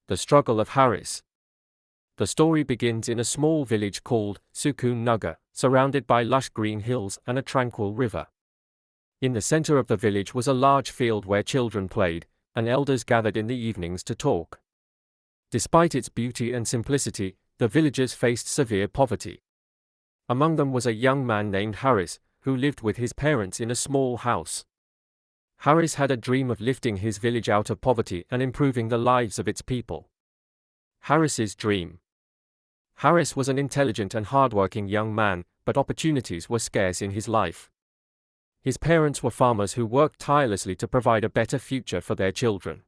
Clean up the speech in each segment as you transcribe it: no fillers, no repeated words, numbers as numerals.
The Struggle of Harris. The story begins in a small village called Sukun Nagar, surrounded by lush green hills and a tranquil river. In the center of the village was a large field where children played, and elders gathered in the evenings to talk. Despite its beauty and simplicity, the villagers faced severe poverty. Among them was a young man named Harris, who lived with his parents in a small house. Harris had a dream of lifting his village out of poverty and improving the lives of its people. Harris's dream. Harris was an intelligent and hardworking young man, but opportunities were scarce in his life. His parents were farmers who worked tirelessly to provide a better future for their children.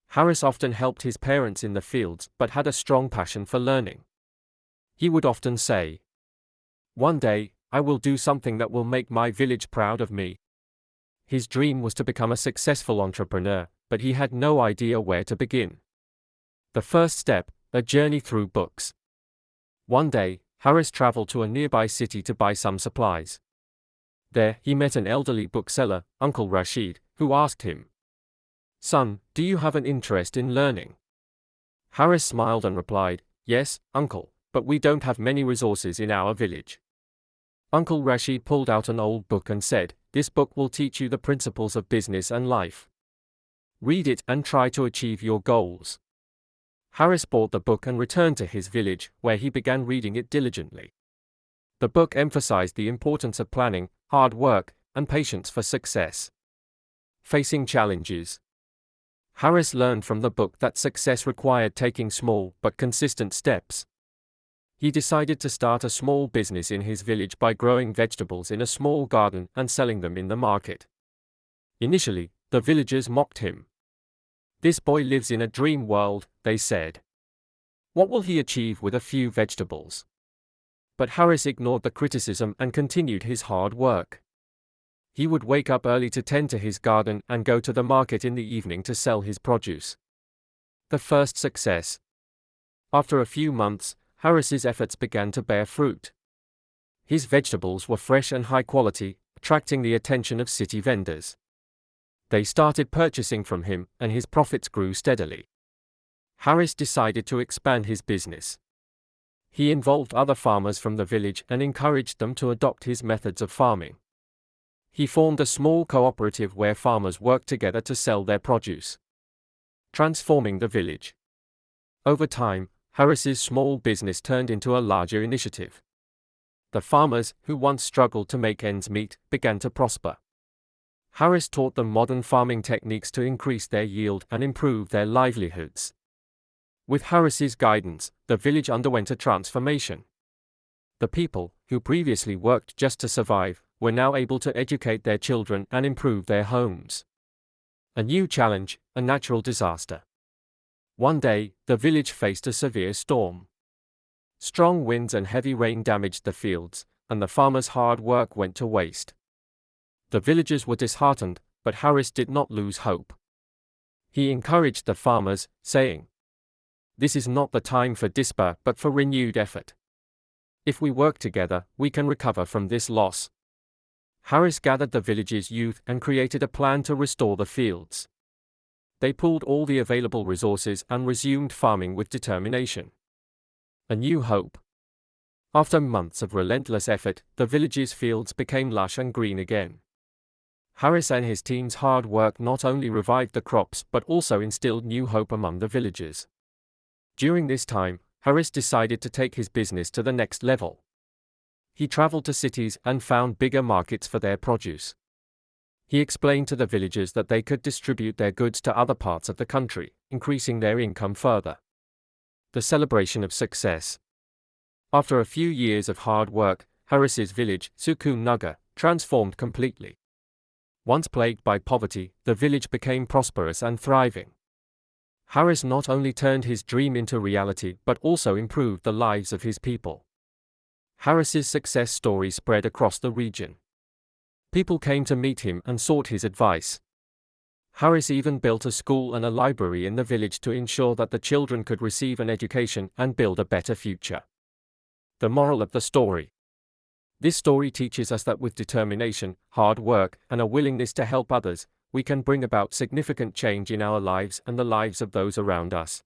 Harris often helped his parents in the fields but had a strong passion for learning. He would often say, "One day, I will do something that will make my village proud of me." His dream was to become a successful entrepreneur, but he had no idea where to begin. The first step, a journey through books. One day, Harris traveled to a nearby city to buy some supplies. There, he met an elderly bookseller, Uncle Rashid, who asked him, "Son, do you have an interest in learning?" Harris smiled and replied, "Yes, uncle, but we don't have many resources in our village." Uncle Rashid pulled out an old book and said, "This book will teach you the principles of business and life. Read it and try to achieve your goals." Harris bought the book and returned to his village, where he began reading it diligently. The book emphasized the importance of planning, hard work, and patience for success. Facing challenges. Harris learned from the book that success required taking small but consistent steps. He decided to start a small business in his village by growing vegetables in a small garden and selling them in the market. Initially, the villagers mocked him. "This boy lives in a dream world," they said. "What will he achieve with a few vegetables?" But Harris ignored the criticism and continued his hard work. He would wake up early to tend to his garden and go to the market in the evening to sell his produce. The first success. After a few months, Harris's efforts began to bear fruit. His vegetables were fresh and high quality, attracting the attention of city vendors. They started purchasing from him, and his profits grew steadily. Harris decided to expand his business. He involved other farmers from the village and encouraged them to adopt his methods of farming. He formed a small cooperative where farmers worked together to sell their produce. Transforming the village. Over time, Harris's small business turned into a larger initiative. The farmers, who once struggled to make ends meet, began to prosper. Harris taught them modern farming techniques to increase their yield and improve their livelihoods. With Harris's guidance, the village underwent a transformation. The people, who previously worked just to survive, were now able to educate their children and improve their homes. A new challenge, a natural disaster. One day, the village faced a severe storm. Strong winds and heavy rain damaged the fields, and the farmers' hard work went to waste. The villagers were disheartened, but Harris did not lose hope. He encouraged the farmers, saying, "This is not the time for despair but for renewed effort. If we work together, we can recover from this loss." Harris gathered the village's youth and created a plan to restore the fields. They pooled all the available resources and resumed farming with determination. A new hope. After months of relentless effort, the village's fields became lush and green again. Harris and his team's hard work not only revived the crops but also instilled new hope among the villagers. During this time, Harris decided to take his business to the next level. He traveled to cities and found bigger markets for their produce. He explained to the villagers that they could distribute their goods to other parts of the country, increasing their income further. The celebration of success. After a few years of hard work, Harris's village, Sukun Nagar, transformed completely. Once plagued by poverty, the village became prosperous and thriving. Harris not only turned his dream into reality but also improved the lives of his people. Harris's success story spread across the region. People came to meet him and sought his advice. Harris even built a school and a library in the village to ensure that the children could receive an education and build a better future. The moral of the story. This story teaches us that with determination, hard work, and a willingness to help others, we can bring about significant change in our lives and the lives of those around us.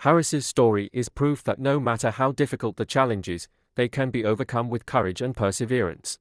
Harris's story is proof that no matter how difficult the challenges, they can be overcome with courage and perseverance.